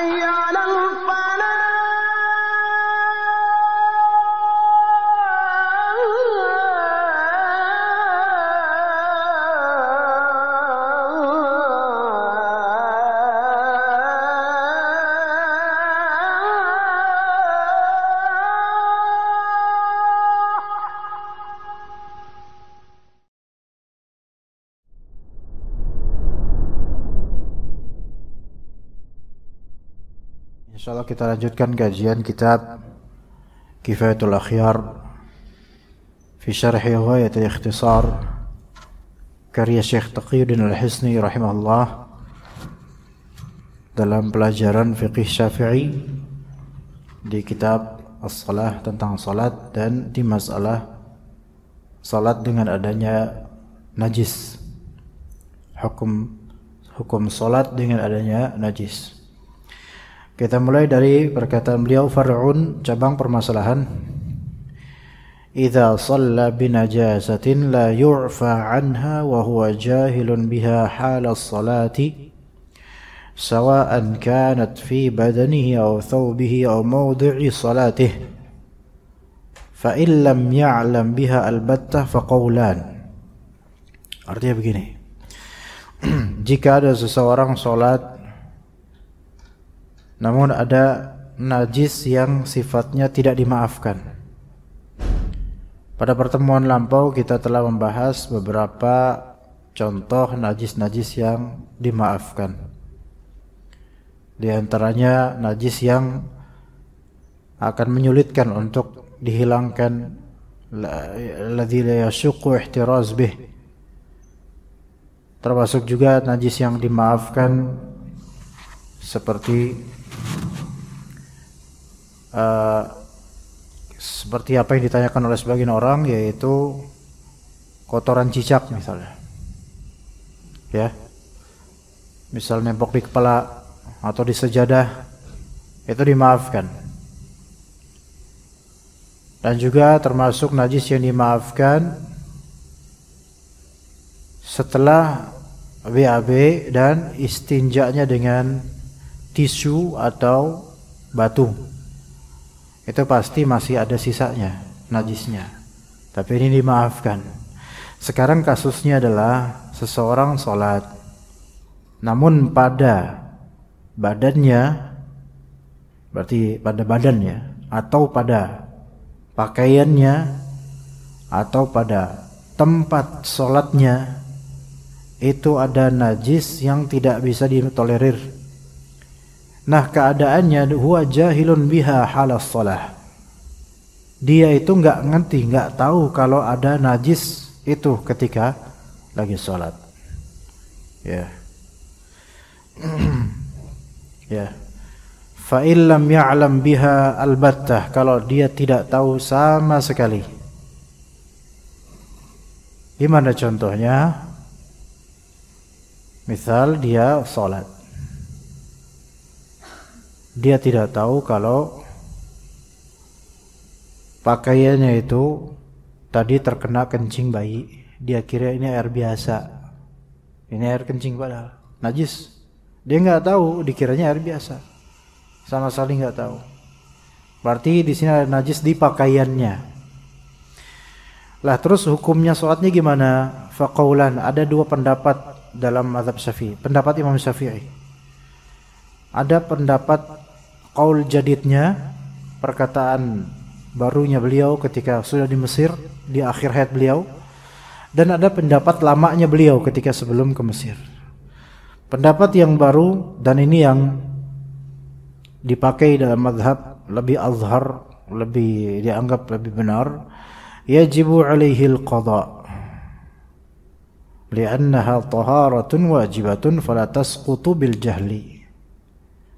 حي على Insyaallah kita lanjutkan kajian kitab Kifayatul Akhyar fi Syarhi Ghayatul Ikhtisar karya Syekh Taqiyuddin Al-Hisni rahimahullah dalam pelajaran fiqih Syafi'i di kitab As-Salah tentang salat dan di masalah salat dengan adanya najis, hukum salat dengan adanya najis. Kita mulai dari perkataan beliau, far'un, cabang permasalahan. Idza shalla binajasatin la yu'fa anha wa huwa jahilun biha hala as-salati sawa'an kanat fi badanihi aw thawbihi aw mawdi'i salatihi fa in lam ya'lam biha albattah fa qawlan. Artinya begini. Jika ada seseorang salat namun ada najis yang sifatnya tidak dimaafkan. Pada pertemuan lampau kita telah membahas beberapa contoh najis-najis yang dimaafkan. Di antaranya najis yang akan menyulitkan untuk dihilangkan, alladzi la yashuqqu ihtiraz bih. Termasuk juga najis yang dimaafkan seperti apa yang ditanyakan oleh sebagian orang, yaitu kotoran cicak misalnya, ya, misal nempok di kepala atau di sejadah, itu dimaafkan. Dan juga termasuk najis yang dimaafkan setelah BAB dan istinjanya dengan tisu atau batu, itu pasti masih ada sisanya najisnya, tapi ini dimaafkan. Sekarang kasusnya adalah seseorang sholat, namun pada badannya, berarti pada badannya atau pada pakaiannya atau pada tempat sholatnya itu ada najis yang tidak bisa ditolerir. Nah, keadaannya huwa jahilun biha halas shalah. Dia itu enggak ngerti, enggak tahu kalau ada najis itu ketika lagi sholat. Ya. Ya. Fa illam ya'lam biha albattah, kalau dia tidak tahu sama sekali. Gimana contohnya? Misal dia sholat, dia tidak tahu kalau pakaiannya itu tadi terkena kencing bayi. Dia kira ini air biasa, ini air kencing, padahal najis. Dia nggak tahu, dikiranya air biasa, sama sekali nggak tahu. Berarti di sini ada najis di pakaiannya. Lah terus hukumnya sholatnya gimana? Faqaulan, ada dua pendapat dalam mazhab Syafi'i, pendapat Imam Syafi'i. Ada pendapat qaul jadidnya, perkataan barunya beliau ketika sudah di Mesir, di akhir hayat beliau, dan ada pendapat lamanya beliau ketika sebelum ke Mesir. Pendapat yang baru dan ini yang dipakai dalam mazhab lebih azhar, lebih dianggap lebih benar, yajibu alaihi al-qada li'annaha taharatun wajibatun fala tasqutu bil jahli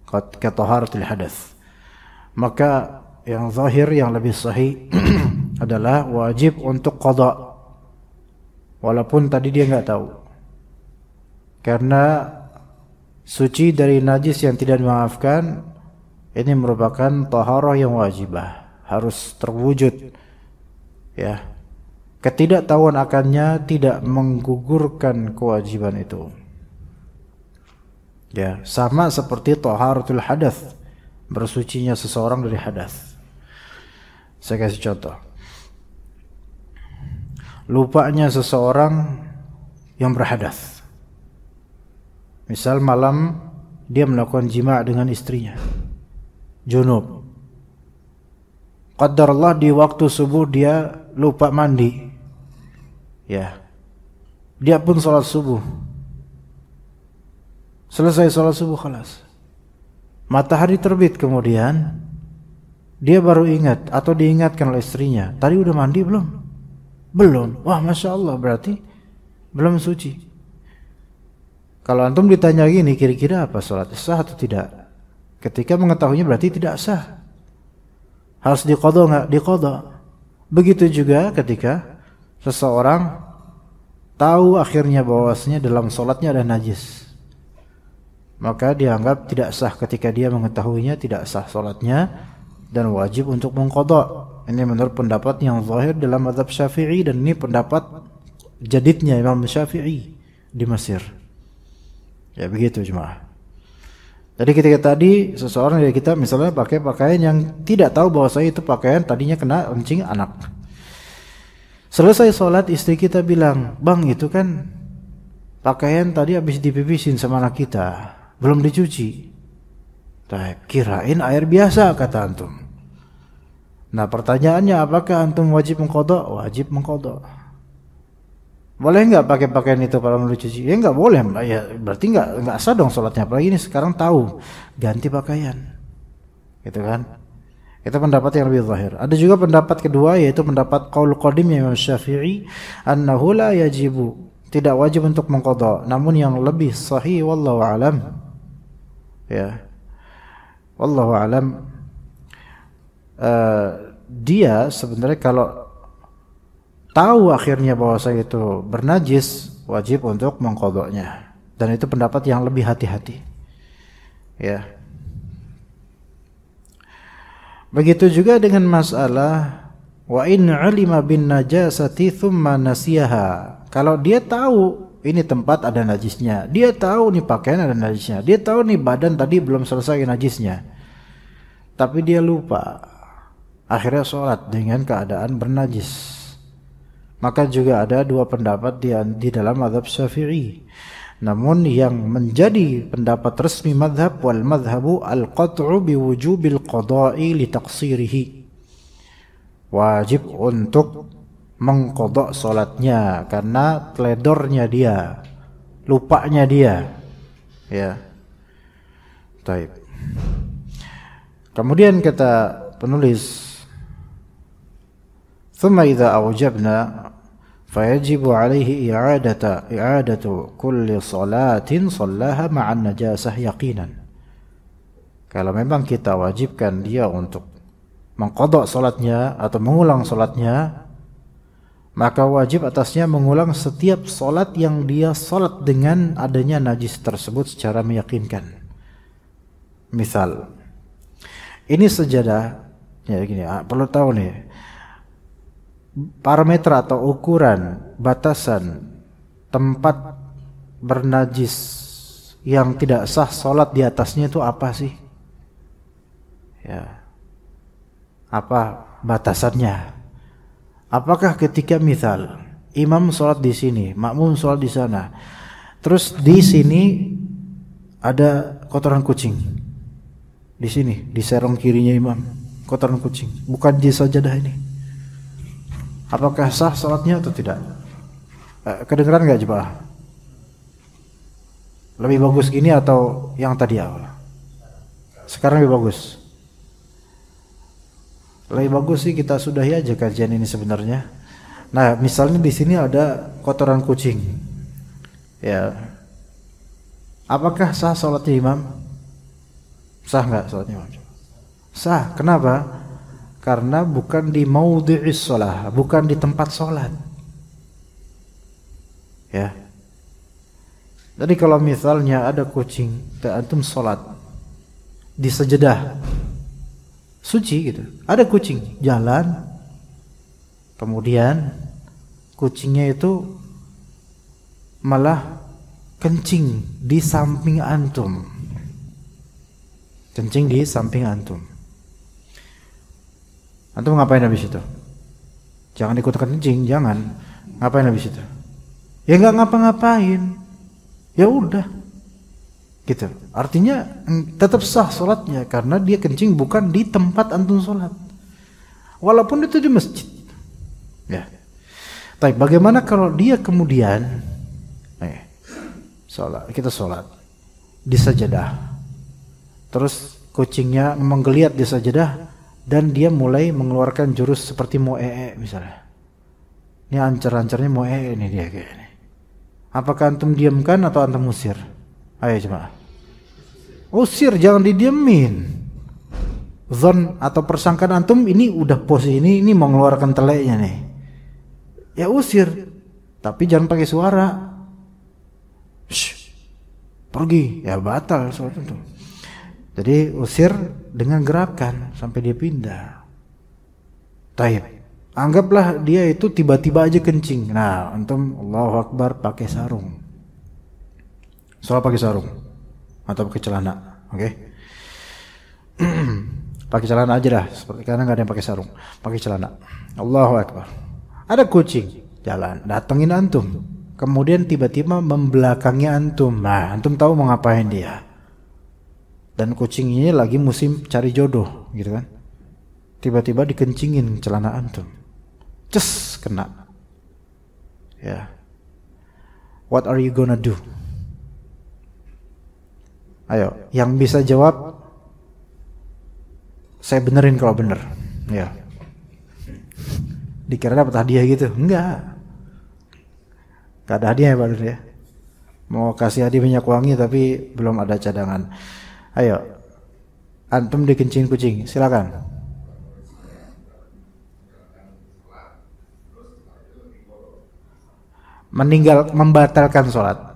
ka taharatil hadath. Maka yang zahir, yang lebih sahih adalah wajib untuk qada walaupun tadi dia enggak tahu, karena suci dari najis yang tidak dimaafkan ini merupakan taharah yang wajibah, harus terwujud, ya. Ketidaktahuan akannya tidak menggugurkan kewajiban itu. Ya, sama seperti taharatul hadath, bersucinya seseorang dari hadath. Saya kasih contoh. Lupanya seseorang yang berhadath. Misal malam dia melakukan jima' dengan istrinya, junub. Qadarullah di waktu subuh dia lupa mandi. Ya. Dia pun sholat subuh. Selesai sholat subuh, khalas. Matahari terbit kemudian, dia baru ingat atau diingatkan oleh istrinya, tadi udah mandi belum? Belum. Wah, Masya Allah, berarti belum suci. Kalau antum ditanya gini, kira-kira apa sholat sah atau tidak? Ketika mengetahuinya berarti tidak sah. Harus diqadha nggak? Diqadha. Begitu juga ketika seseorang tahu akhirnya bahwasanya dalam sholatnya ada najis, maka dianggap tidak sah. Ketika dia mengetahuinya tidak sah sholatnya dan wajib untuk mengqadha. Ini menurut pendapat yang zahir dalam mazhab Syafi'i, dan ini pendapat jadidnya Imam Syafi'i di Mesir. Ya begitu jemaah. Jadi ketika tadi seseorang dari kita misalnya pakai pakaian yang tidak tahu bahwasanya itu pakaian tadinya kena kencing anak. Selesai sholat istri kita bilang, "Bang, itu kan pakaian tadi habis dipipisin sama anak kita, belum dicuci." Kirain air biasa, kata antum. Nah pertanyaannya, apakah antum wajib mengqadha? Wajib mengqadha. Boleh nggak pakai pakaian itu kalau belum dicuci? Ya nggak boleh. Ya berarti nggak sah dong sholatnya. Apalagi ini sekarang tahu ganti pakaian, gitu kan? Itu pendapat yang lebih zahir. Ada juga pendapat kedua, yaitu pendapat qaul qadim Imam Syafi'i, annahu la yajibu, tidak wajib untuk mengqadha. Namun yang lebih sahih wallahu alam, ya, wallahu alam, dia sebenarnya kalau tahu akhirnya bahwa saya itu bernajis, wajib untuk mengqadhanya. Dan itu pendapat yang lebih hati-hati. Ya. Begitu juga dengan masalah wa in 'alima bin najasati thumma nasiyaha. Kalau dia tahu ini tempat ada najisnya, dia tahu nih pakaian ada najisnya, dia tahu nih badan tadi belum selesai najisnya, tapi dia lupa, akhirnya sholat dengan keadaan bernajis, maka juga ada dua pendapat di dalam mazhab Syafi'i. Namun yang menjadi pendapat resmi mazhab, wal mazhabu al-qat'u biwujubil qada'i li taqsirihi, wajib untuk mengqadha salatnya karena teledornya dia, lupanya dia, ya. Baik. Kemudian kata penulis, thumma idza awjabna fayajibu alaihi i'adatu kulli salatin sallaha ma'an najasah yaqinan. Kalau memang kita wajibkan dia untuk mengqadha salatnya atau mengulang salatnya, maka wajib atasnya mengulang setiap salat yang dia salat dengan adanya najis tersebut secara meyakinkan. Misal, ini sejadah, ya gini, perlu tahu nih, parameter atau ukuran batasan tempat bernajis yang tidak sah sholat di atasnya itu apa sih? Ya, apa batasannya? Apakah ketika misal imam sholat di sini, makmum sholat di sana, terus di sini ada kotoran kucing, di sini di serong kirinya imam kotoran kucing, bukan di sajadah ini, apakah sah salatnya atau tidak? Kedengeran nggak jemaah? Lebih bagus gini atau yang tadi awal? Sekarang lebih bagus. Lebih bagus sih kita sudahi aja kajian ini sebenarnya. Nah, misalnya di sini ada kotoran kucing, ya, apakah sah salatnya imam? Sah nggak salatnya imam? Sah. Kenapa? Karena bukan di maudhi'is shalah, bukan di tempat sholat. Ya. Jadi kalau misalnya ada kucing, antum sholat di sajadah suci gitu, ada kucing jalan, kemudian kucingnya itu malah kencing di samping antum. Kencing di samping antum. Antum ngapain habis itu? Jangan ikut kencing, jangan. Ngapain habis itu? Ya nggak ngapa-ngapain. Ya udah. Gitu. Artinya tetap sah sholatnya karena dia kencing bukan di tempat antum sholat. Walaupun itu di masjid. Ya. Tapi bagaimana kalau dia kemudian kita sholat di sajadah, terus kucingnya menggeliat di sajadah dan dia mulai mengeluarkan jurus seperti mau misalnya. Ini ancar-ancarnya mau ini dia kayak ini. Apakah antum diamkan atau antum usir? Ayo coba. Usir, jangan didiemin. Zon atau persangkaan antum ini udah posisi ini mau mengeluarkan teleknya nih. Ya usir, tapi jangan pakai suara. Shh, pergi, ya batal sholat itu. Jadi usir dengan gerakan sampai dia pindah. Taib. Anggaplah dia itu tiba-tiba aja kencing. Nah, antum Allahu Akbar pakai sarung. Sholat pakai sarung atau pakai celana, oke? Pakai celana aja dah, seperti karena nggak ada yang pakai sarung. Pakai celana. Allahu Akbar. Ada kucing jalan, datengin antum. Kemudian tiba-tiba membelakangi antum. Nah, antum tahu mau ngapain dia. Dan kucing ini lagi musim cari jodoh, gitu kan. Tiba-tiba dikencingin celana antum. Ces, kena. Ya. What are you gonna do? Ayo, yang bisa jawab saya benerin kalau bener. Ya. Dikira dapat hadiah gitu. Enggak. Gak ada hadiah ya Pak Dur ya. Mau kasih hadiah minyak wangi tapi belum ada cadangan. Ayo, antum dikencing kucing, silakan. Membatalkan sholat.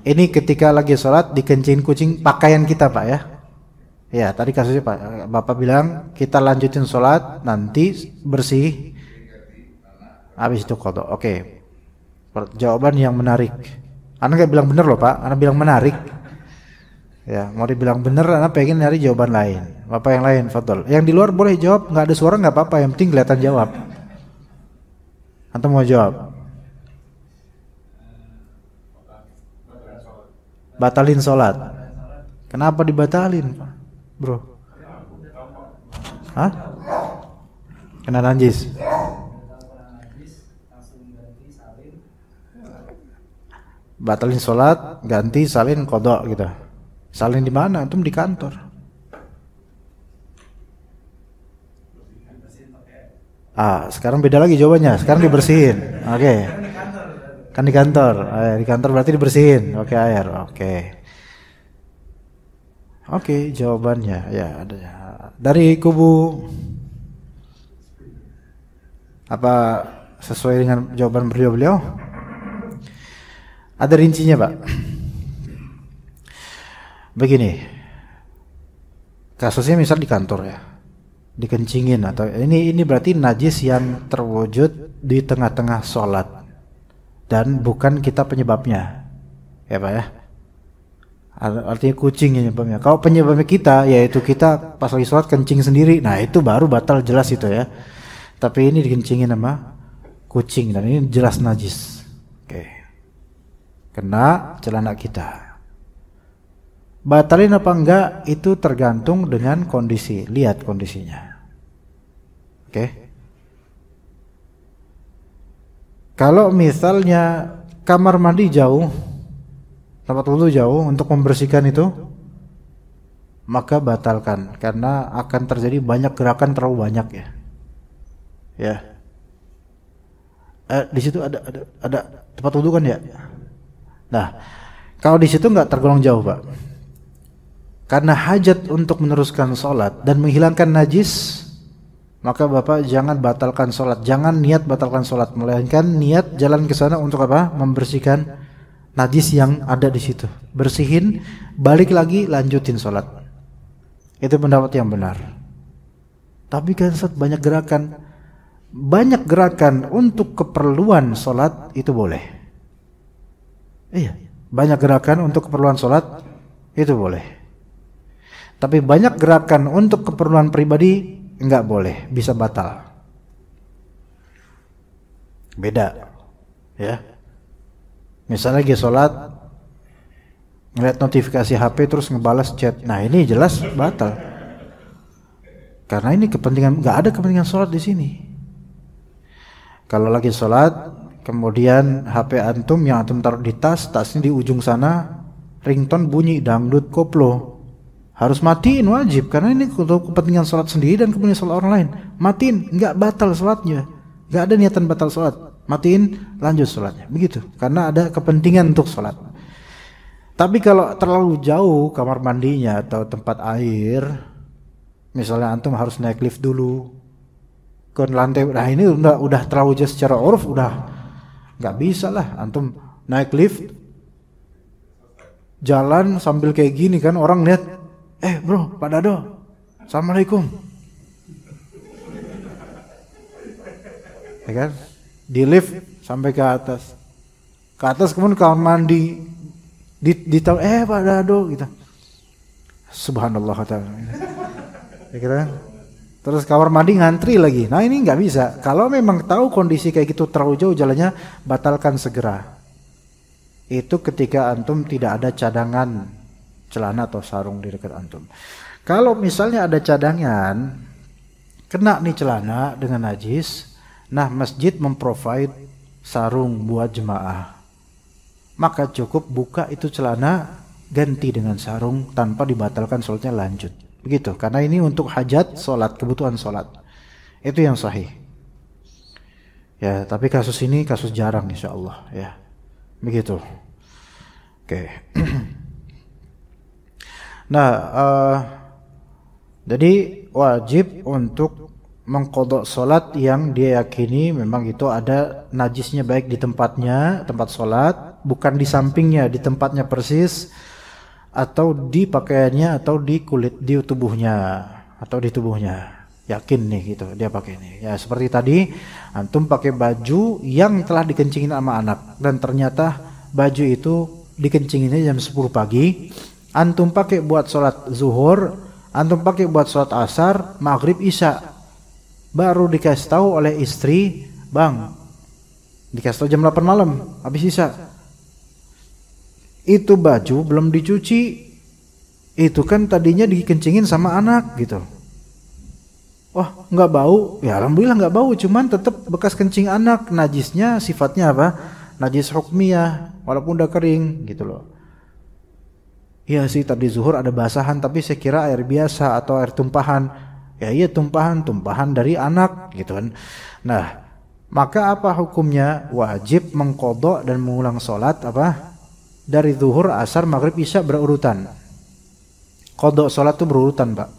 Ini ketika lagi sholat dikencing kucing pakaian kita Pak ya. Ya, tadi kasusnya Pak, Bapak bilang kita lanjutin sholat, nanti bersih, habis itu qadha. Oke. Jawaban yang menarik. Anda nggak bilang bener loh Pak, Anda bilang menarik. Ya, mau dibilang bener, Anda pengen nyari jawaban lain. Bapak yang lain, fadhol. Yang di luar boleh jawab, nggak ada suara nggak apa-apa, yang penting kelihatan jawab. Anda mau jawab? Batalin sholat. Kenapa dibatalin Pak? Bro, hah? Kena najis. Batalin sholat, ganti salin qadha gitu. Salin di mana? Antum di kantor. Sekarang beda lagi jawabannya. Sekarang dibersihin. Oke. Kan di kantor. Di kantor berarti dibersihin. Oke, air. Oke, jawabannya ya ada dari kubu apa sesuai dengan jawaban beliau? Ada rincinya Pak. Begini, kasusnya misal di kantor ya, dikencingin atau ini berarti najis yang terwujud di tengah-tengah sholat dan bukan kita penyebabnya, ya Pak ya. Artinya kucing yang penyebabnya. Kalau penyebabnya kita, yaitu kita pas lagi sholat kencing sendiri, nah itu baru batal jelas itu ya. Tapi ini dikencingin sama kucing dan ini jelas najis. Oke. Kena celana kita. Batalin apa enggak itu tergantung dengan kondisi. Lihat kondisinya. Oke. Kalau misalnya kamar mandi jauh, tempat wudu jauh untuk membersihkan itu, maka batalkan karena akan terjadi banyak gerakan terlalu banyak ya. Ya. Di situ ada tempat wudu kan ya. Nah, kalau di situ nggak tergolong jauh Pak. Karena hajat untuk meneruskan sholat dan menghilangkan najis, maka Bapak jangan batalkan sholat, jangan niat batalkan sholat, melainkan niat jalan ke sana untuk apa? Membersihkan najis yang ada di situ. Bersihin, balik lagi, lanjutin sholat. Itu pendapat yang benar. Tapi kan banyak gerakan. banyak gerakan untuk keperluan sholat itu boleh. Iya, banyak gerakan untuk keperluan sholat itu boleh. Tapi banyak gerakan untuk keperluan pribadi enggak boleh, bisa batal. Beda, ya. Misalnya lagi sholat, ngeliat notifikasi HP terus ngebalas chat, nah ini jelas batal. Karena ini kepentingan, nggak ada kepentingan sholat di sini. Kalau lagi sholat, kemudian HP antum yang antum taruh di tasnya di ujung sana, ringtone bunyi dangdut koplo, harus matiin wajib, karena ini untuk kepentingan sholat sendiri dan kepentingan sholat orang lain. Matiin, nggak batal sholatnya, nggak ada niatan batal sholat. Matiin, lanjut sholatnya, begitu. Karena ada kepentingan untuk sholat. Tapi kalau terlalu jauh kamar mandinya atau tempat air, misalnya antum harus naik lift dulu ke lantai, nah ini udah terlalu jauh secara uruf, udah nggak bisa lah antum naik lift jalan sambil kayak gini kan, orang lihat, bro, Pak Dado, assalamualaikum, ya kan? Di lift sampai ke atas kemudian kamar mandi ditahu, Pak Dado gitu, subhanallah ta'ala, ya kan? Terus kamar mandi ngantri lagi. Nah ini nggak bisa. Kalau memang tahu kondisi kayak gitu terlalu jauh jalannya, batalkan segera. Itu ketika antum tidak ada cadangan celana atau sarung di dekat antum. Kalau misalnya ada cadangan, kena nih celana dengan najis, nah masjid memprovide sarung buat jemaah, maka cukup buka itu celana, ganti dengan sarung tanpa dibatalkan sholatnya, lanjut. Begitu, karena ini untuk hajat sholat, kebutuhan sholat. Itu yang sahih. Ya, tapi kasus ini kasus jarang insya Allah. Ya, begitu. Oke. Nah, jadi wajib untuk mengqadha sholat yang dia yakini memang itu ada najisnya, baik di tempatnya, tempat sholat, bukan di sampingnya, di tempatnya persis, atau di pakaiannya, atau di kulit, di tubuhnya, atau di tubuhnya. Yakin nih gitu dia pakai ini. Ya seperti tadi antum pakai baju yang telah dikencingin sama anak, dan ternyata baju itu dikencinginnya jam 10 pagi. Antum pakai buat sholat zuhur, antum pakai buat sholat asar, maghrib, isya. Baru dikasih tahu oleh istri, bang, dikasih tahu jam 8 malam habis isya. Itu baju belum dicuci, itu kan tadinya dikencingin sama anak gitu. Wah, nggak bau? Ya alhamdulillah nggak bau, cuman tetap bekas kencing anak. Najisnya sifatnya apa? Najis hukmiyah, walaupun udah kering gitu loh. Iya sih tadi zuhur ada basahan, tapi saya kira air biasa atau air tumpahan. Ya iya tumpahan dari anak gitu kan. Nah, maka apa hukumnya? Wajib mengqadha dan mengulang sholat apa? Dari zuhur, asar, maghrib, isya berurutan. Qadha sholat itu berurutan, Pak.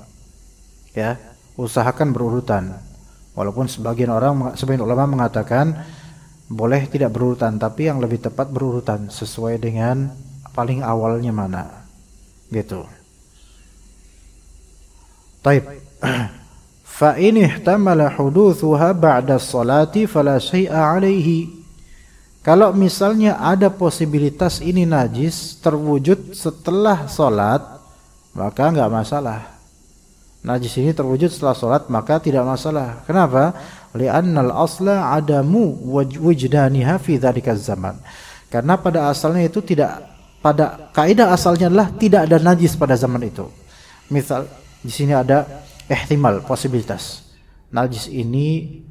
Ya, usahakan berurutan. Walaupun sebagian ulama mengatakan boleh tidak berurutan, tapi yang lebih tepat berurutan sesuai dengan paling awalnya mana. Gitu. Taib. Fa in ihtamala hudutsuha ba'da sholati fala syai'a 'alaihi. Kalau misalnya ada posibilitas ini najis terwujud setelah sholat, maka nggak masalah. Najis ini terwujud setelah sholat, maka tidak masalah. Kenapa? Li'annal asla adamu wujdaniha fi dzalika zaman. Karena pada asalnya itu tidak, pada kaidah asalnya adalah tidak ada najis pada zaman itu. Misal di sini ada ihtimal, posibilitas. Najis ini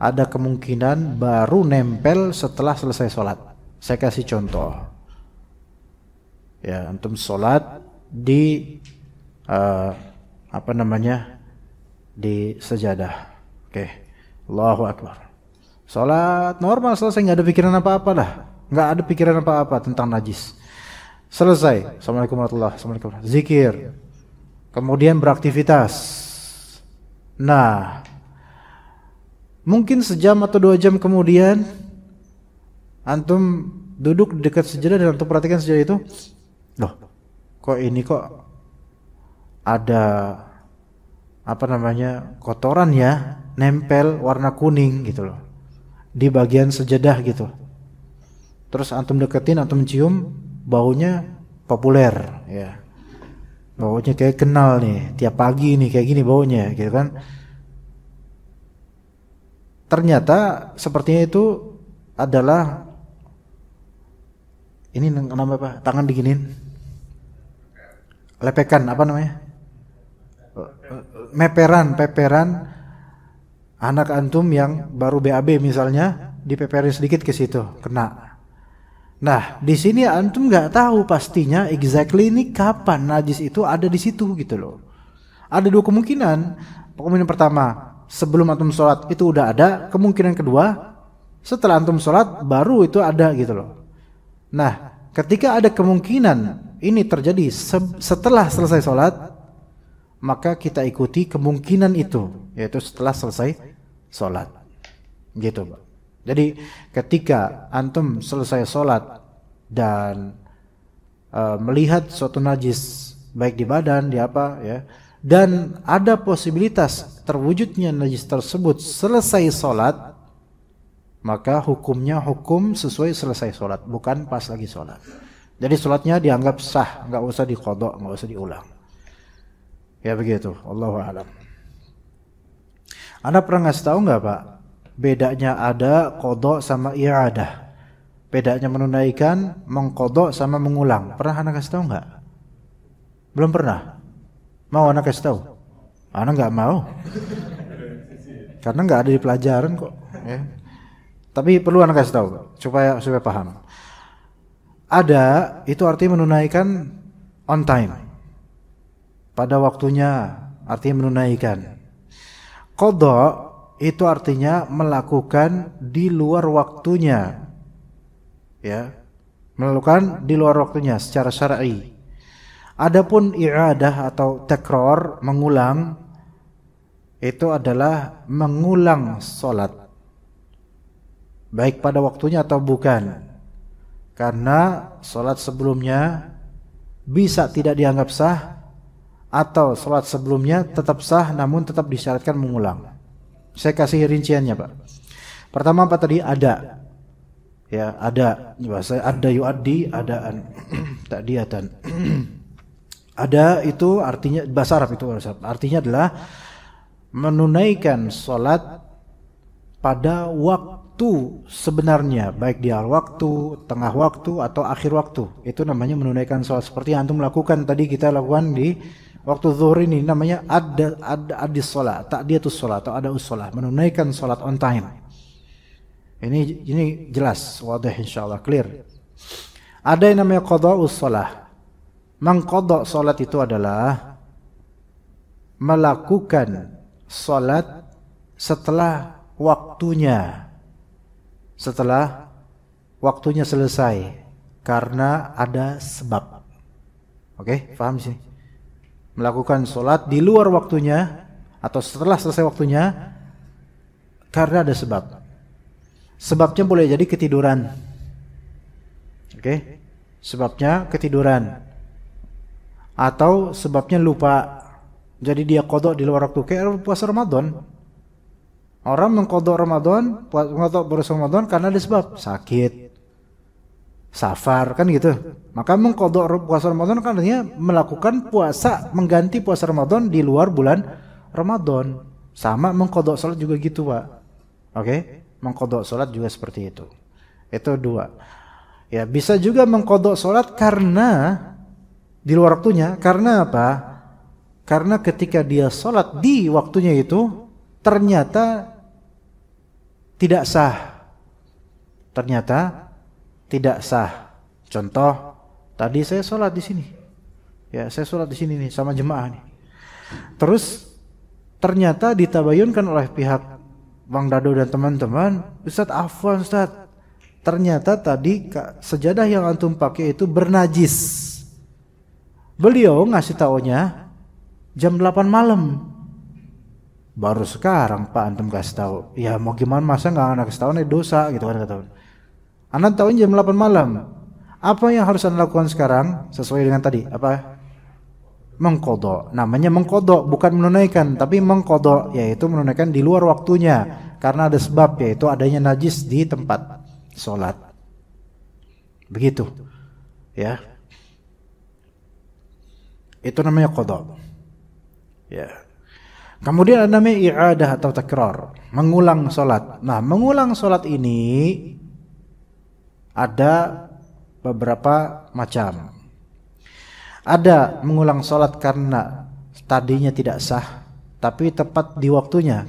ada kemungkinan baru nempel setelah selesai sholat. Saya kasih contoh. Ya, antum sholat di di sejadah. Oke. Allahu Akbar. Sholat normal selesai, nggak ada pikiran apa-apa dah. Nggak ada pikiran apa-apa tentang najis. Selesai. Assalamualaikum warahmatullahi wabarakatuh. Zikir. Kemudian beraktivitas. Nah, mungkin sejam atau 2 jam kemudian antum duduk di dekat sejadah dan antum perhatikan sejadah itu, loh, kok ini kok ada kotoran ya? nempel warna kuning gitu loh di bagian sejadah gitu. Terus antum deketin, antum cium, baunya populer ya. Baunya kayak kenal nih, tiap pagi nih kayak gini baunya gitu kan. Ternyata sepertinya itu adalah ini namanya apa? Tangan diginin. Lepekan apa namanya? Peperan anak antum yang baru BAB misalnya, dipeperin sedikit ke situ, kena. Nah, di sini antum nggak tahu pastinya exactly ini kapan najis itu ada di situ gitu loh. Ada dua kemungkinan. Kemungkinan pertama, sebelum antum sholat itu udah ada. Kemungkinan kedua, setelah antum sholat baru itu ada gitu loh. Nah, ketika ada kemungkinan ini terjadi setelah selesai sholat, maka kita ikuti kemungkinan itu, yaitu setelah selesai sholat. Gitu, Pak. Jadi ketika antum selesai sholat dan melihat suatu najis, baik di badan, di apa ya, dan ada posibilitas terwujudnya najis tersebut selesai sholat, maka hukumnya hukum sesuai selesai sholat, bukan pas lagi sholat. Jadi sholatnya dianggap sah, nggak usah diqadha, nggak usah diulang. Ya begitu, Allahu a'lam. Anda pernah ngasih tahu nggak Pak, bedanya ada qadha sama i'adah? Bedanya menunaikan, mengqadha sama mengulang. Pernah Anda kasih tahu nggak? Belum pernah? Mau Anda kasih tahu? Anda nggak mau, karena nggak ada di pelajaran kok. Ya. Tapi perlu Anda kasih tahu supaya paham. Ada itu artinya menunaikan on time, pada waktunya, artinya menunaikan. Qadha itu artinya melakukan di luar waktunya, ya, melakukan di luar waktunya secara syar'i. Adapun i'adah atau takrar, mengulang, itu adalah mengulang sholat, baik pada waktunya atau bukan. Karena sholat sebelumnya bisa tidak dianggap sah, atau sholat sebelumnya tetap sah namun tetap disyaratkan mengulang. Saya kasih rinciannya Pak. Pertama apa tadi? Ada. Ya, ada. Bahasa ada yuaddi, adaan, ta'diyatan. Ada itu artinya bahasa Arab itu artinya adalah menunaikan sholat pada waktu sebenarnya, baik di awal waktu, tengah waktu atau akhir waktu. Itu namanya menunaikan sholat, seperti yang antum lakukan tadi, kita lakukan di waktu zuhur ini, namanya adis sholat, ta'diyatus sholat atau adaus sholat, menunaikan sholat on time. Ini jelas, wadah insyaallah, clear. Ada yang namanya qada'us sholat. Mengqadha sholat itu adalah melakukan sholat setelah waktunya, setelah waktunya selesai, karena ada sebab. Oke, paham sih? Melakukan sholat di luar waktunya atau setelah selesai waktunya karena ada sebab. Sebabnya boleh jadi ketiduran. Oke? Sebabnya ketiduran. Atau sebabnya lupa. Jadi dia qadha di luar waktu, kayak puasa Ramadan. Orang mengqadha Ramadan, puasa Ramadan karena ada sebab, sakit, safar, kan gitu. Maka mengqadha puasa Ramadan kan artinya melakukan puasa, mengganti puasa Ramadan di luar bulan Ramadan. Sama mengqadha salat juga gitu, Pak. Oke? Mengqadha salat juga seperti itu. Itu dua. Ya, bisa juga mengqadha salat karena di luar waktunya. Karena apa? Karena ketika dia salat di waktunya itu ternyata tidak sah. Ternyata tidak sah. Contoh, tadi saya sholat di sini. Ya, saya sholat di sini nih sama jemaah nih. Terus ternyata ditabayunkan oleh pihak Bang Dado dan teman-teman, Ustaz afwan Ustaz, ternyata tadi sejadah yang antum pakai itu bernajis. Beliau ngasih taunya jam 8 malam. Baru sekarang Pak antum kasih tahu. Ya mau gimana, masa nggak anak kasih tahu nih, dosa gitu kan kata. Anda tahuin jam 8 malam. Apa yang harus Anda lakukan sekarang sesuai dengan tadi? Apa? mengqadha. Namanya mengqadha, bukan menunaikan, tapi mengqadha, yaitu menunaikan di luar waktunya karena ada sebab, yaitu adanya najis di tempat salat. Begitu. Ya. Itu namanya qadha. Ya. Kemudian ada namanya i'adah atau takrar, mengulang salat. Nah, mengulang salat ini ada beberapa macam. Ada mengulang salat karena tadinya tidak sah, tapi tepat di waktunya.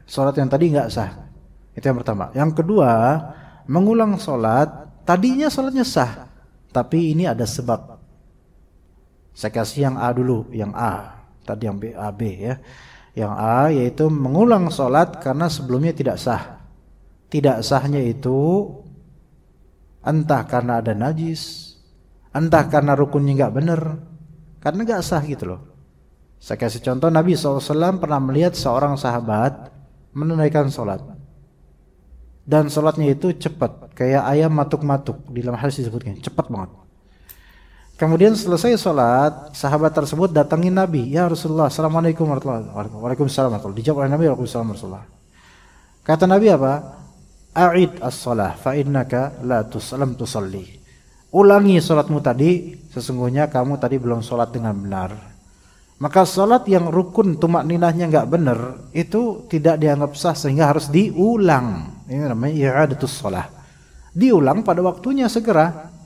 Salat yang tadi nggak sah. Itu yang pertama. Yang kedua, mengulang salat tadinya salatnya sah, tapi ini ada sebab. Saya kasih yang A dulu, yang A. Tadi yang B, A, B ya. Yang A yaitu mengulang salat karena sebelumnya tidak sah. Tidak sahnya itu entah karena ada najis, entah karena rukunnya nggak benar, karena nggak sah gitu loh. Saya kasih contoh, Nabi SAW pernah melihat seorang sahabat menunaikan sholat, dan sholatnya itu cepat, kayak ayam matuk-matuk. Di dalam hadis disebutkan cepat banget. Kemudian selesai sholat, sahabat tersebut datangin Nabi, ya Rasulullah, Assalamualaikum warahmatullahi wabarakatuh. Waalaikumsalam warahmatullahi wabarakatuh. Dijawab oleh Nabi, Waalaikumsalam warahmatullahi wabarakatuh. Kata Nabi apa? A'id as-salah fa innaka la tusalli. Ulangi salatmu tadi, sesungguhnya kamu tadi belum salat dengan benar. Maka salat yang rukun tumakninahnya enggak benar itu tidak dianggap sah, sehingga harus diulang. Ini namanya i'adatus shalah. Diulang pada waktunya segera.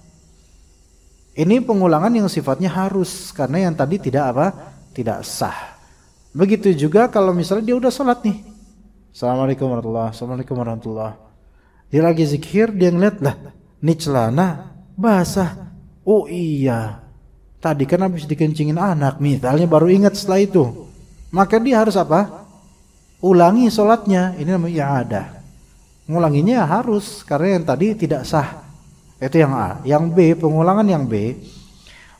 Ini pengulangan yang sifatnya harus, karena yang tadi tidak tidak sah. Begitu juga kalau misalnya dia udah salat nih. Assalamualaikum warahmatullahi wabarakatuh. Assalamualaikum warahmatullahi wabarakatuh. Dia lagi zikir, dia ngeliat lah, nih celana basah. Oh iya, tadi kan habis dikencingin anak, misalnya baru ingat setelah itu. Maka dia harus apa? Ulangi sholatnya. Ini namanya i'adah. Ngulanginya harus, karena yang tadi tidak sah. Itu yang A. Yang B, pengulangan yang B,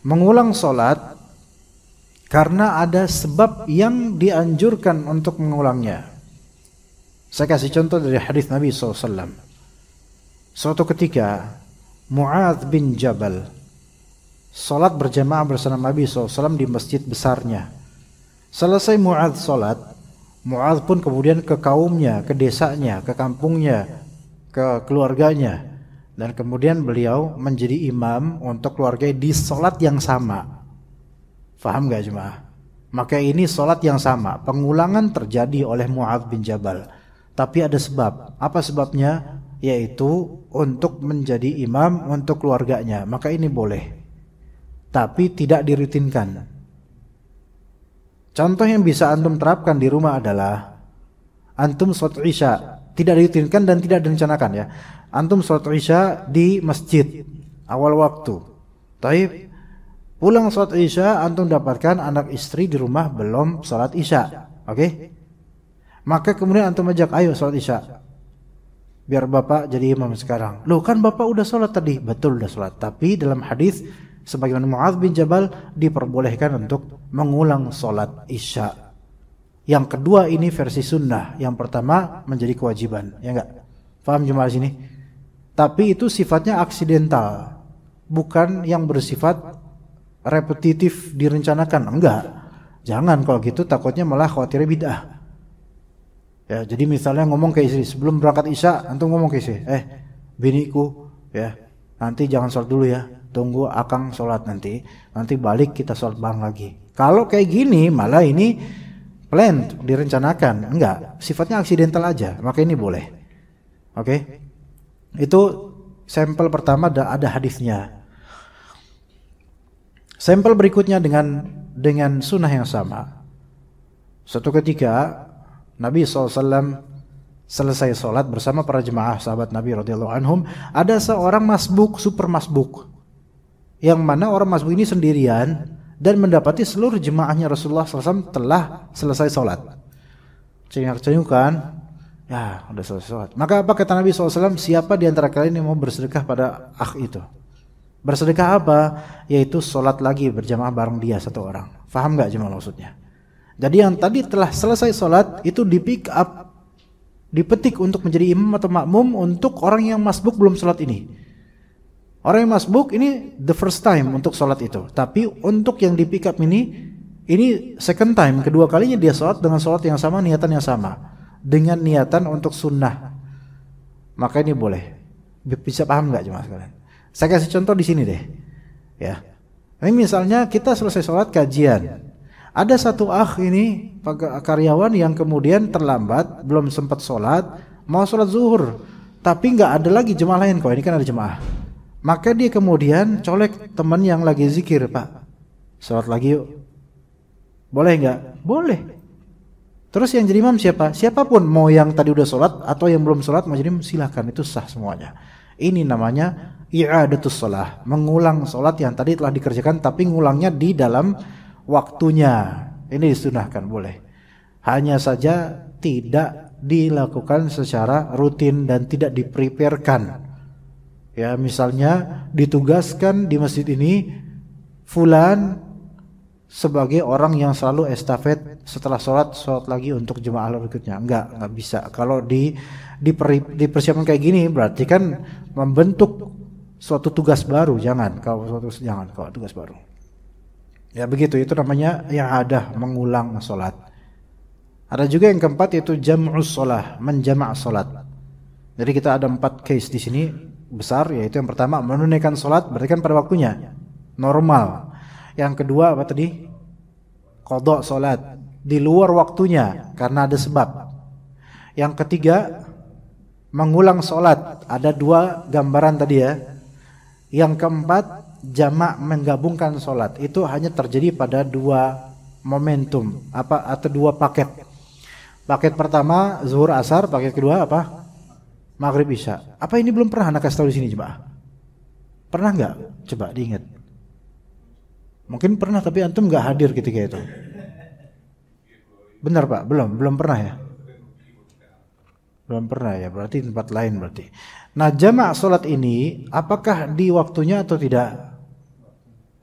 mengulang sholat karena ada sebab yang dianjurkan untuk mengulangnya. Saya kasih contoh dari hadis Nabi SAW. Suatu ketika Mu'adz bin Jabal salat berjamaah bersama Nabi SAW di masjid besarnya. Selesai Mu'adz salat, Mu'adz pun kemudian ke kaumnya, ke desanya, ke kampungnya, ke keluarganya, dan kemudian beliau menjadi imam untuk keluarganya di salat yang sama. Faham gak jemaah? Maka ini salat yang sama, pengulangan terjadi oleh Mu'adz bin Jabal, tapi ada sebab. Apa sebabnya? Yaitu untuk menjadi imam untuk keluarganya. Maka ini boleh, tapi tidak dirutinkan. Contoh yang bisa antum terapkan di rumah adalah antum sholat isya, tidak dirutinkan dan tidak direncanakan ya. Antum sholat isya di masjid awal waktu. Taib, pulang sholat isya, antum dapatkan anak istri di rumah belum sholat isya. Oke? Maka kemudian antum ajak, ayo sholat isya, biar bapak jadi imam sekarang. Loh, kan bapak udah sholat tadi. Betul, udah sholat. Tapi dalam hadis sebagaimana Mu'adz bin Jabal diperbolehkan untuk mengulang sholat isya. Yang kedua ini versi sunnah. Yang pertama menjadi kewajiban. Ya enggak? Paham jemaah sini? Tapi itu sifatnya aksidental, bukan yang bersifat repetitif direncanakan. Enggak. Jangan, kalau gitu takutnya malah khawatirnya bid'ah. Ya, jadi misalnya ngomong ke istri sebelum berangkat isya, antum ngomong ke istri, biniku, ya, nanti jangan sholat dulu ya, tunggu akang sholat nanti balik kita sholat bareng lagi. Kalau kayak gini malah ini planned, direncanakan. Enggak, sifatnya aksidental aja, maka ini boleh. Oke? Itu sampel pertama, ada hadisnya. Sampel berikutnya dengan sunnah yang sama. Suatu ketika Nabi SAW selesai sholat bersama para jemaah sahabat Nabi radhiyallahu anhum. Ada seorang masbuk, super masbuk, yang mana orang masbuk ini sendirian dan mendapati seluruh jemaahnya Rasulullah SAW telah selesai sholat. Cengar-cengir kan, ya udah selesai sholat. Maka apa kata Nabi SAW? Siapa di antara kalian yang mau bersedekah pada akh itu? Bersedekah apa? Yaitu sholat lagi berjamaah bareng dia satu orang. Faham gak jemaah maksudnya? Jadi yang tadi telah selesai sholat itu di pick up, dipetik untuk menjadi imam atau makmum untuk orang yang masbuk belum sholat ini. Orang yang masbuk ini the first time untuk sholat itu. Tapi untuk yang di pick up ini second time, kedua kalinya dia sholat dengan sholat yang sama, niatan yang sama, dengan niatan untuk sunnah. Maka ini boleh. Bisa paham nggak jemaah sekalian? Saya kasih contoh di sini deh. Ya. Ini misalnya kita selesai sholat kajian. Ada satu ini karyawan yang kemudian terlambat, belum sempat sholat, mau sholat zuhur, tapi nggak ada lagi jemaah lain kok. Ini kan ada jemaah. Maka dia kemudian colek teman yang lagi zikir, Pak, sholat lagi yuk. Boleh nggak? Boleh. Terus yang jadi imam siapa? Siapapun, mau yang tadi udah sholat atau yang belum sholat mau jadi imam, silahkan, itu sah semuanya. Ini namanya i'adatus sholah, mengulang sholat yang tadi telah dikerjakan tapi ngulangnya di dalam waktunya. Ini disunahkan, boleh. Hanya saja tidak dilakukan secara rutin dan tidak dipreparekan. Ya, misalnya ditugaskan di masjid ini fulan sebagai orang yang selalu estafet setelah sholat lagi untuk jemaah berikutnya. Enggak bisa. Kalau dipersiapkan kayak gini berarti kan membentuk suatu tugas baru. Jangan kalau tugas baru. Ya begitu, itu namanya yang ada mengulang sholat. Ada juga yang keempat yaitu jam'us sholah, menjama' sholat. Jadi kita ada 4 case di sini besar, yaitu yang pertama menunaikan sholat berarti kan pada waktunya normal. Yang kedua apa tadi? Qadha sholat di luar waktunya karena ada sebab. Yang ketiga mengulang sholat, ada 2 gambaran tadi ya. Yang keempat jamak menggabungkan sholat, itu hanya terjadi pada 2 momentum atau 2 paket. Paket pertama zuhur asar, paket kedua apa? Maghrib isya. Apa ini belum pernah anak kasih tahu di sini coba? Pernah nggak? Coba diingat. Mungkin pernah tapi antum nggak hadir ketika itu. Benar Pak? Belum pernah ya? Belum pernah ya, berarti tempat lain berarti. Nah, jamak sholat ini apakah di waktunya atau tidak?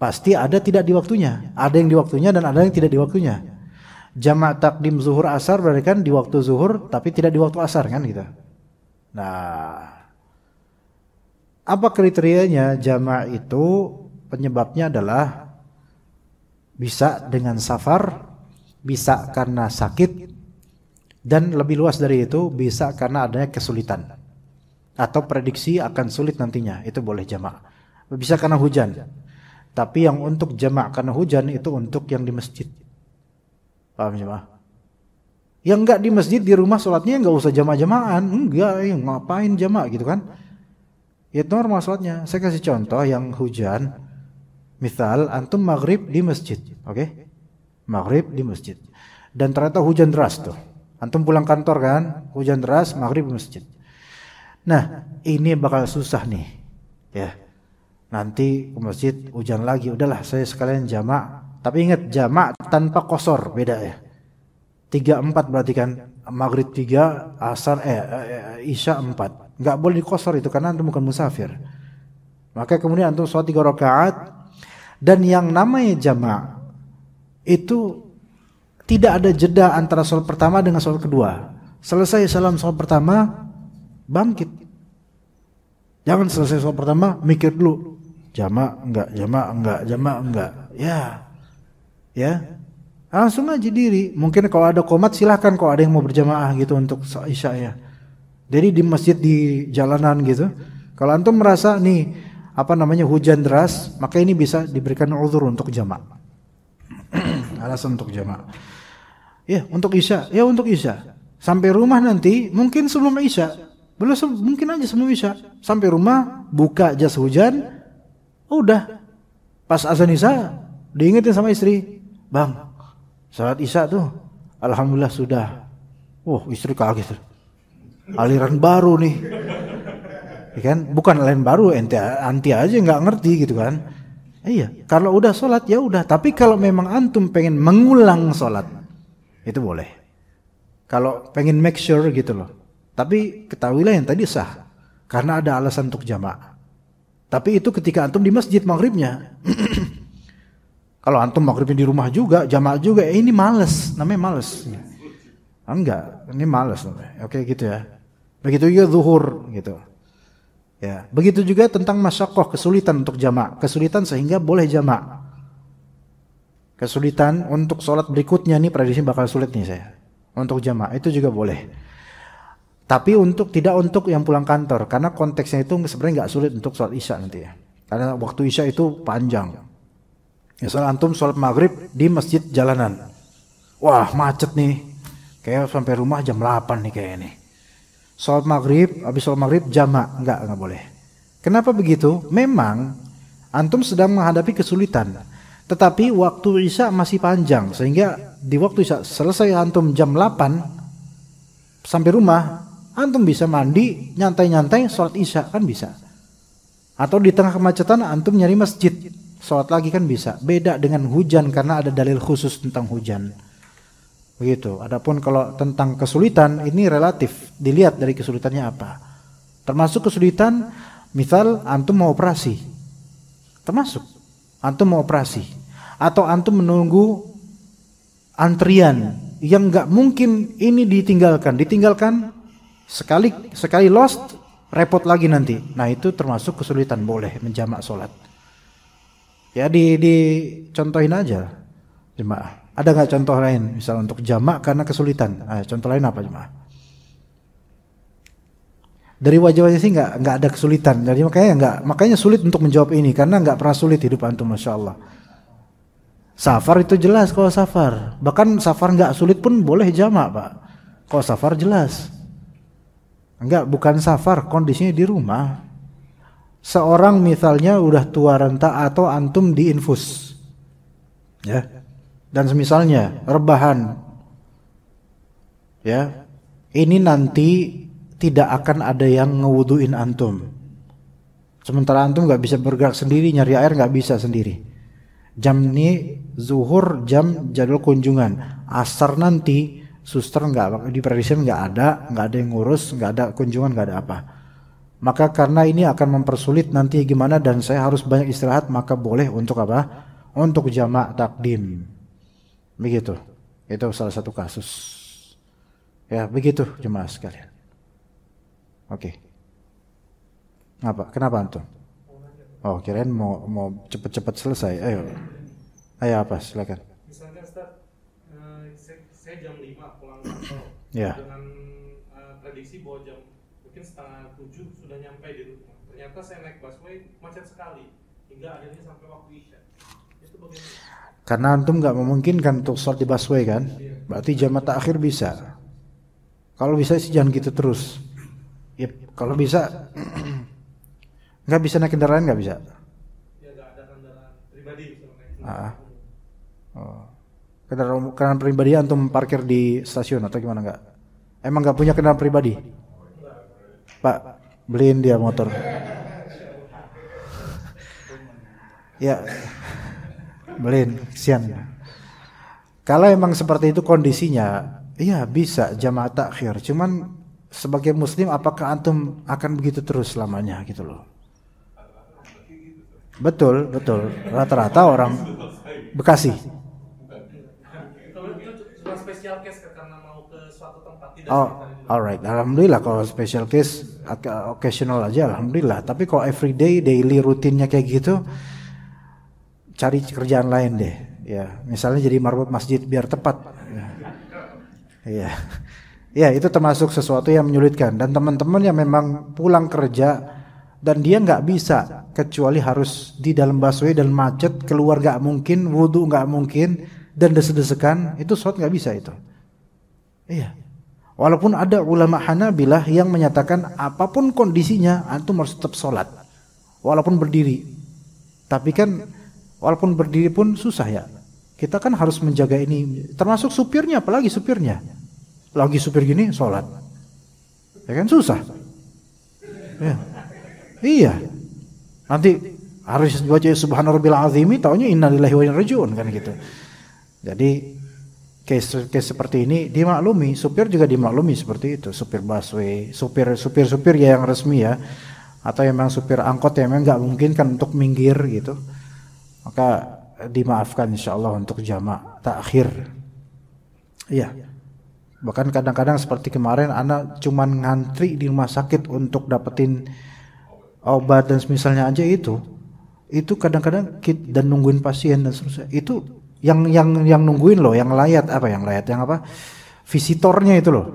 Pasti ada tidak di waktunya. Ada yang di waktunya dan ada yang tidak di waktunya. Jamak takdim zuhur asar berarti kan di waktu zuhur tapi tidak di waktu asar kan gitu. Nah, apa kriterianya jamak itu? Penyebabnya adalah bisa dengan safar, bisa karena sakit, dan lebih luas dari itu bisa karena adanya kesulitan atau prediksi akan sulit nantinya, itu boleh jamak. Bisa karena hujan. Tapi yang untuk jamak karena hujan itu untuk yang di masjid. Paham jemaah? Yang enggak di masjid, di rumah sholatnya enggak usah jamak-jamakan. Enggak, ngapain jamak gitu kan? Ya normal sholatnya. Saya kasih contoh yang hujan. Misal antum maghrib di masjid, oke? Maghrib di masjid. Dan ternyata hujan deras tuh. Antum pulang kantor kan, hujan deras, maghrib di masjid. Nah, ini bakal susah nih. Ya. Nanti ke masjid hujan lagi. Udahlah, saya sekalian jamak. Tapi ingat, jamak tanpa qasar, beda ya. 3-4 berarti kan, maghrib 3, asar isya 4. Enggak boleh diqasar itu karena antum bukan musafir. Maka kemudian antum sholat 3 rakaat. Dan yang namanya jamak itu tidak ada jeda antara sholat pertama dengan sholat kedua. Selesai salam sholat pertama, bangkit. Jangan selesai sholat pertama mikir dulu, jamak enggak. Ya, langsung aja diri. Mungkin kalau ada qomat silahkan, kalau ada yang mau berjamaah gitu untuk isya ya. Jadi di masjid, di jalanan gitu. Kalau antum merasa nih hujan deras, maka ini bisa diberikan uzur untuk jamak. Alasan untuk jamak. Ya, untuk isya. Sampai rumah nanti, mungkin sebelum isya. Mungkin aja sebelum isya. Sampai rumah, buka jas hujan, udah. Pas azan isya, diingetin sama istri, "Bang, salat isya tuh, alhamdulillah sudah." Istri kaget. Aliran baru nih. Ya kan? Bukan lain baru, anti aja nggak ngerti gitu kan. Iya, kalau udah sholat ya udah. Tapi kalau memang antum pengen mengulang sholat, itu boleh. Kalau pengen make sure gitu loh. Tapi ketahuilah yang tadi sah, karena ada alasan untuk jamak. Tapi itu ketika antum di masjid maghribnya. Kalau antum maghribnya di rumah juga, jamak juga, ini males, namanya males. Enggak, ini males namanya. Oke gitu ya. Begitu juga zuhur gitu. Ya, begitu juga tentang masyaqqah, kesulitan untuk jamak, kesulitan sehingga boleh jamak. Kesulitan untuk sholat berikutnya nih, prediksi bakal sulit nih saya. Untuk jamak itu juga boleh. Tapi tidak untuk yang pulang kantor, karena konteksnya itu sebenarnya nggak sulit untuk sholat isya nanti ya. Karena waktu isya itu panjang. Misal antum sholat maghrib di masjid jalanan, wah macet nih, kayak sampai rumah jam 8 nih kayak ini. Sholat maghrib, habis sholat maghrib jamak, nggak boleh. Kenapa begitu? Memang antum sedang menghadapi kesulitan, tetapi waktu isya masih panjang, sehingga di waktu isya selesai antum jam 8 sampai rumah, antum bisa mandi, nyantai-nyantai, sholat isya kan bisa. Atau di tengah kemacetan antum nyari masjid, sholat lagi kan bisa. Beda dengan hujan karena ada dalil khusus tentang hujan. Begitu. Adapun kalau tentang kesulitan ini relatif, dilihat dari kesulitannya apa. Termasuk kesulitan, misal antum mau operasi, termasuk antum mau operasi, atau antum menunggu antrian yang nggak mungkin ini ditinggalkan sekali lost, repot lagi nanti. Nah itu termasuk kesulitan, boleh menjamak sholat. Ya dicontohin aja jemaah. Ada nggak contoh lain misal untuk jamak karena kesulitan? Contoh lain apa jemaah? Dari wajah-wajah sih nggak ada kesulitan. Jadi makanya sulit untuk menjawab ini karena nggak pernah sulit hidup antum, masya Allah. Safar itu jelas kalau safar. Bahkan safar nggak sulit pun boleh jamak pak. Kalau safar jelas. Bukan safar, kondisinya di rumah. Seorang misalnya udah tua renta atau antum diinfus, ya, dan semisalnya rebahan, ya, ini nanti tidak akan ada yang ngewuduin antum. Sementara antum nggak bisa bergerak sendiri, nyari air nggak bisa sendiri. Jam ini zuhur, jam jadwal kunjungan. Asar nanti suster nggak di prediksi nggak ada yang ngurus, nggak ada kunjungan, nggak ada apa. Maka karena ini akan mempersulit nanti gimana dan saya harus banyak istirahat, maka boleh untuk apa? Untuk jamak takdim. Begitu. Itu salah satu kasus. Ya, begitu jemaah sekalian. Oke. Kenapa antum? Oh, kirain mau cepet-cepet selesai. Ayo apa? Silakan. Misalnya Ustaz, saya jam 5 pulang kantor. Ya. Dengan prediksi bahwa jam mungkin setengah 7 sudah nyampe di rumah. Ternyata saya naik busway macet sekali hingga akhirnya sampai waktu isya. Itu bagaimana? Karena antum nggak memungkinkan untuk sholat di busway kan? Berarti jamak takhir bisa. Kalau bisa sih jangan gitu terus. Ya, kalau bisa nggak bisa naik kendaraan nggak bisa. Ya nggak ada kendaraan pribadi misalnya. Kendaraan pribadi antum parkir di stasiun atau gimana nggak? Emang nggak punya kendaraan pribadi? Pak, beliin dia motor. Ya, beliin, kesian. Kalau emang seperti itu kondisinya, iya bisa jamak takhir. Cuman sebagai muslim apakah antum akan begitu terus selamanya gitu loh? Betul. Rata-rata orang Bekasi. Kalau itu cuma special case karena mau ke suatu tempat tidak. Alright. Alhamdulillah kalau special case occasional aja alhamdulillah. Tapi kalau everyday daily rutinnya kayak gitu, cari kerjaan lain deh. Ya, misalnya jadi marbot masjid biar tepat. Iya. Ya, itu termasuk sesuatu yang menyulitkan. Dan teman-teman yang memang pulang kerja dan dia nggak bisa kecuali harus di dalam busway dan macet, keluar nggak mungkin, wudhu nggak mungkin, dan desek-desekan, itu sholat nggak bisa itu. Iya. Walaupun ada ulama Hanabilah yang menyatakan apapun kondisinya antum harus tetap sholat, walaupun berdiri. Tapi kan walaupun berdiri pun susah ya. Kita kan harus menjaga ini, termasuk supirnya, apalagi supirnya. Lagi supir gini sholat, ya kan susah. Ya. Iya. Nanti harus baca subhana rabbil azimi, taunya innalillahi wa inna ilaihi raji'un kan gitu. Jadi case seperti ini dimaklumi, supir juga dimaklumi seperti itu, supir busway, supir ya yang resmi ya, atau memang supir angkot yang memang nggak mungkin kan untuk minggir gitu, maka dimaafkan insyaallah untuk jamak takhir. Iya. Bahkan kadang-kadang seperti kemarin anak cuman ngantri di rumah sakit untuk dapetin obat dan semisalnya aja itu kadang-kadang dan nungguin pasien dan seterusnya. Itu yang nungguin loh, yang layat, yang apa? Visitornya itu loh.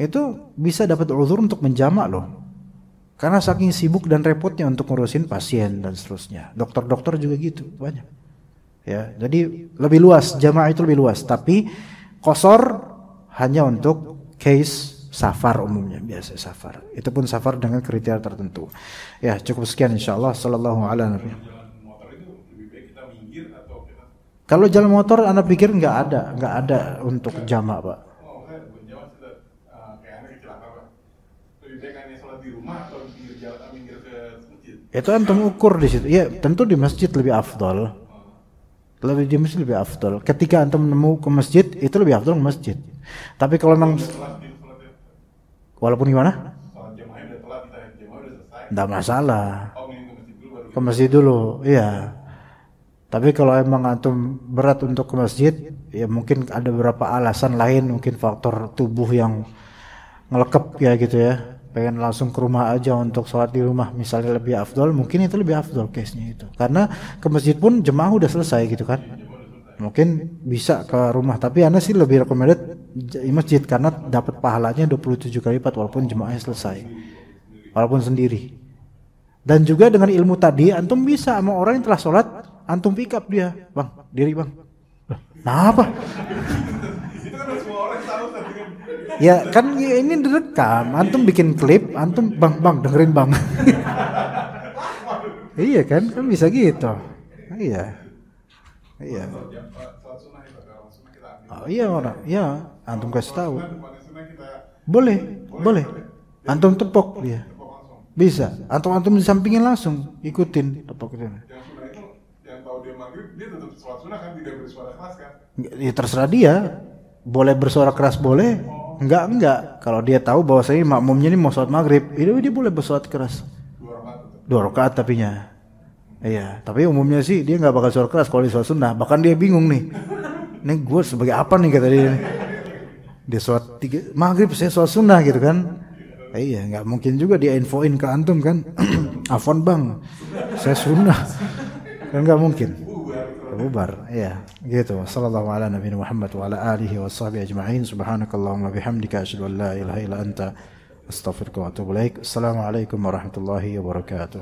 Itu bisa dapat uzur untuk menjamak loh. Karena saking sibuk dan repotnya untuk ngurusin pasien dan seterusnya. Dokter-dokter juga gitu, banyak. Ya, jadi lebih luas, jamaah itu lebih luas, tapi qasar hanya untuk case safar umumnya, biasa safar. Itu pun safar dengan kriteria tertentu. Ya, cukup sekian insyaallah. Sallallahu ala nabi. Kalau jalan motor Anda pikir nggak ada untuk jamak, Pak. Itu antum ukur di situ. Ya, tentu di masjid lebih afdal. Di masjid lebih afdal. Ketika antum nemu ke masjid, itu lebih afdal ke masjid. Tapi kalau memang walaupun gimana? Enggak masalah. Ke masjid dulu, iya. Tapi kalau emang antum berat untuk ke masjid, ya mungkin ada beberapa alasan lain, mungkin faktor tubuh yang ngelekep ya gitu ya. Pengen langsung ke rumah aja untuk sholat di rumah misalnya lebih afdol, mungkin itu lebih afdol case-nya itu. Karena ke masjid pun jemaah udah selesai gitu kan. Mungkin bisa ke rumah, tapi Anda sih lebih recommended di masjid karena dapat pahalanya 27 kali lipat walaupun jemaahnya selesai. Walaupun sendiri. Dan juga dengan ilmu tadi antum bisa sama orang yang telah sholat, antum pick up dia. Bang, diri bang. Nah apa? Ya kan ini direkam, antum bikin klip, antum bang dengerin bang. Iya kan bisa gitu. Iya. Oh, iya orang, ya antum kasih tahu. Boleh. Antum tepok dia. Bisa. Antum di sampingin langsung, ikutin tepok itu. Yang tahu dia maghrib, dia tetap sholat sunnah kan, tidak bersuara keras kan? Ya terserah dia. Boleh bersuara keras boleh. Enggak. Kalau dia tahu bahwasanya makmumnya ini mau sholat maghrib, dia boleh bersuara keras. 2 rakaat tapinya. Iya, tapi umumnya sih dia nggak bakal suara keras kalau di sholat sunnah. Bahkan dia bingung nih. Ini gue sebagai apa nih kata dia. Dia sholat maghrib, saya sholat sunnah gitu kan. Iya, nggak mungkin juga dia infoin ke antum kan. Afwan bang, saya sunnah. Kan nggak mungkin. Bubar, ya gitu. Sallallahu ala nabiyina Muhammad wa ala alihi wa sahbihi ajma'in. Subhanakallahumma bihamdika asyhadu an la ilaha illa anta astaghfiruka wa atubu ilaik. Assalamualaikum warahmatullahi wabarakatuh.